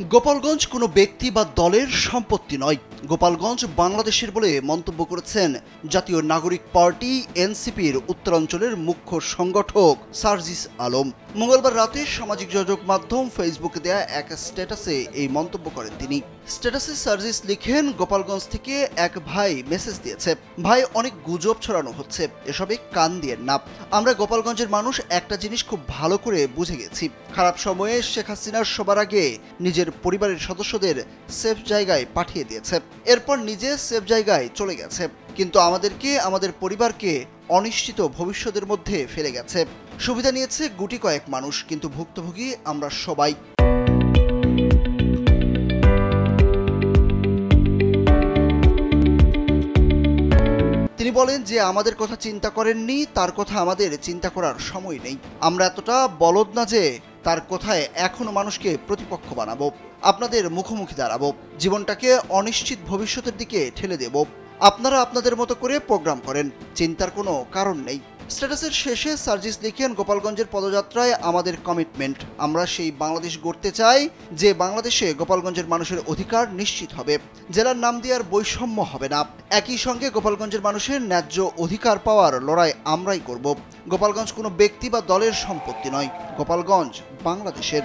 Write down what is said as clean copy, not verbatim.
গোপালগঞ্জ কোনো ব্যক্তি বা দলের সম্পত্তি নয়। গোপালগঞ্জ বাংলাদেশের বলে মন্তব্য করেছেন জাতীয় নাগরিক পার্টি এনসিপির উত্তরাঞ্চলের মুখ্য সংগঠক সার্জিস আলম। মঙ্গলবার রাতে সামাজিক যোগাযোগ মাধ্যম ফেসবুকে দেয়া এক স্ট্যাটাসে এই মন্তব্য করেন তিনি। স্ট্যাটাসে সার্জিস লিখেন, গোপালগঞ্জ থেকে এক ভাই মেসেজ দিয়েছে, ভাই অনেক গুজব ছড়ানো হচ্ছে, এসবে কান দিয়েন না। আমরা গোপালগঞ্জের মানুষ একটা জিনিস খুব ভালো করে বুঝে গেছি, খারাপ সময়ে শেখ হাসিনার সবার আগে নিজের পরিবারের সদস্যদের সেফ জায়গায় পাঠিয়ে দিয়েছে, এরপর নিজে সেফ জায়গায় চলে গেছে, কিন্তু আমাদেরকে, আমাদের পরিবারকে অনিশ্চিত ভবিষ্যতের মধ্যে ফেলে গেছে। সুবিধা নিয়েছে গুটি কয়েক মানুষ, কিন্তু ভুক্তভোগী আমরা সবাই। তিনি বলেন যে আমাদের কথা চিন্তা করেননি, তার কথা আমাদের চিন্তা করার সময় নেই। আমরা এতটা বলদ না যে তার কথায় এখনো মানুষকে প্রতিপক্ষ বানাবো, আপনাদের মুখোমুখি দাঁড়াবো, জীবনটাকে অনিশ্চিত ভবিষ্যতের দিকে ঠেলে দেব। আপনারা আপনাদের মতো করে প্রোগ্রাম করেন, চিন্তার কোনো কারণ নেই। স্ট্যাটাসের শেষে সার্জিস লিখেন, গোপালগঞ্জের পদযাত্রায় আমাদের কমিটমেন্ট, আমরা সেই বাংলাদেশ গড়তে চাই যে বাংলাদেশে গোপালগঞ্জের মানুষের অধিকার নিশ্চিত হবে, জেলার নাম দেওয়ার বৈষম্য হবে না। একই সঙ্গে গোপালগঞ্জের মানুষের ন্যায্য অধিকার পাওয়ার লড়াই আমরাই করব। গোপালগঞ্জ কোনো ব্যক্তি বা দলের সম্পত্তি নয়, গোপালগঞ্জ বাংলাদেশের।